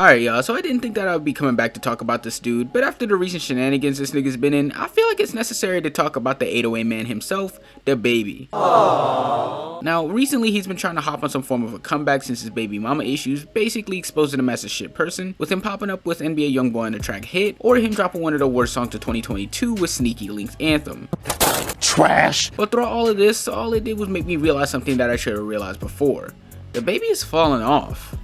Alright y'all, so I didn't think that I would be coming back to talk about this dude, but after the recent shenanigans this nigga's been in, I feel like it's necessary to talk about the 808 man himself, DaBaby. Now, recently he's been trying to hop on some form of a comeback since his baby mama issues basically exposing him as a shit person, with him popping up with NBA Youngboy on the track Hit, or him dropping one of the worst songs of 2022 with Sneaky Link Anthem. Trash! But throughout all of this, all it did was make me realize something that I should have realized before. DaBaby is falling off.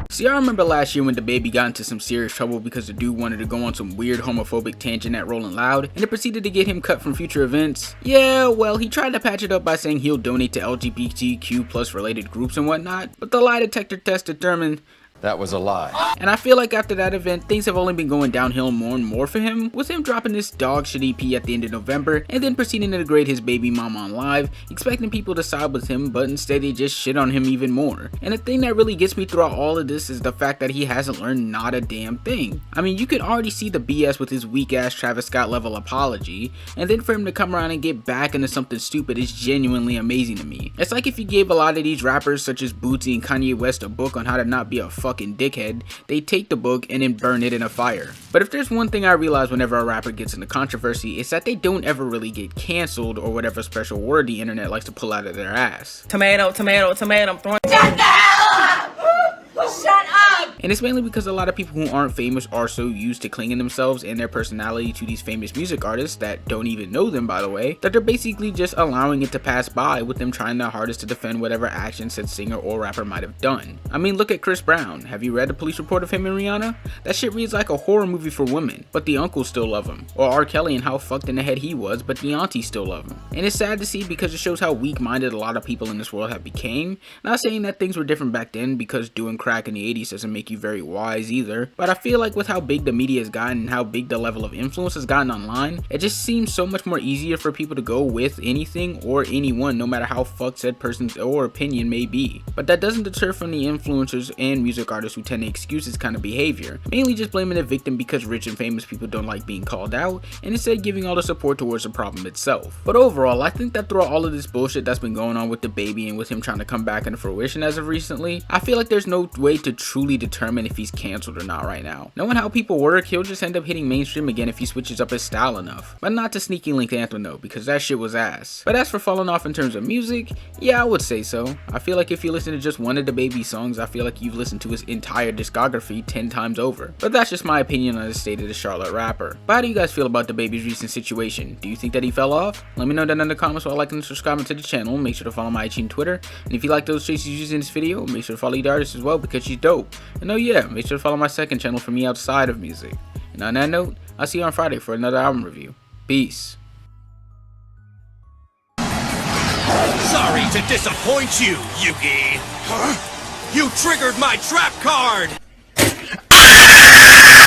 See, I remember last year when DaBaby got into some serious trouble because the dude wanted to go on some weird homophobic tangent at Rolling Loud, and it proceeded to get him cut from future events. Yeah, well, he tried to patch it up by saying he'll donate to LGBTQ+ related groups and whatnot, but the lie detector test determined that was a lie. And I feel like after that event, things have only been going downhill more and more for him, with him dropping this dog shit EP at the end of November, and then proceeding to degrade his baby mama on live, expecting people to side with him, but instead they just shit on him even more. And the thing that really gets me throughout all of this is the fact that he hasn't learned not a damn thing. I mean, you can already see the BS with his weak ass Travis Scott level apology, and then for him to come around and get back into something stupid is genuinely amazing to me. It's like if you gave a lot of these rappers such as Bootsy and Kanye West a book on how to not be a fucking dickhead, they take the book and then burn it in a fire. But if there's one thing I realize whenever a rapper gets into controversy, it's that they don't ever really get cancelled, or whatever special word the internet likes to pull out of their ass. Tomato, tomato, tomato, I'm throwing. Shut up! And it's mainly because a lot of people who aren't famous are so used to clinging themselves and their personality to these famous music artists that don't even know them, by the way, that they're basically just allowing it to pass by, with them trying their hardest to defend whatever action said singer or rapper might have done. I mean, look at Chris Brown. Have you read the police report of him and Rihanna? That shit reads like a horror movie for women, but the uncles still love him. Or R. Kelly and how fucked in the head he was, but the aunties still love him. And it's sad to see because it shows how weak-minded a lot of people in this world have become. Not saying that things were different back then, because doing crack in the 80s doesn't make you very wise either, but I feel like with how big the media has gotten and how big the level of influence has gotten online, it just seems so much more easier for people to go with anything or anyone, no matter how fucked said person's or opinion may be. But that doesn't deter from the influencers and music artists who tend to excuse this kind of behavior, mainly just blaming the victim because rich and famous people don't like being called out, and instead giving all the support towards the problem itself. But overall, I think that throughout all of this bullshit that's been going on with DaBaby and with him trying to come back into fruition as of recently, I feel like there's no way to truly determine if he's cancelled or not right now. Knowing how people work, he'll just end up hitting mainstream again if he switches up his style enough. But not to Sneaky Link Anthem though, because that shit was ass. But as for falling off in terms of music, yeah, I would say so. I feel like if you listen to just one of DaBaby's songs, I feel like you've listened to his entire discography 10 times over. But that's just my opinion on the state of the Charlotte rapper. But how do you guys feel about DaBaby's recent situation? Do you think that he fell off? Let me know down in the comments while liking and subscribing to the channel. Make sure to follow my IG and Twitter. And if you like those traits used in this video, make sure to follow the artist as well because she's dope. And oh yeah, make sure to follow my second channel for me outside of music. And on that note, I'll see you on Friday for another album review. Peace. Sorry to disappoint you, Yugi. Huh? You triggered my trap card!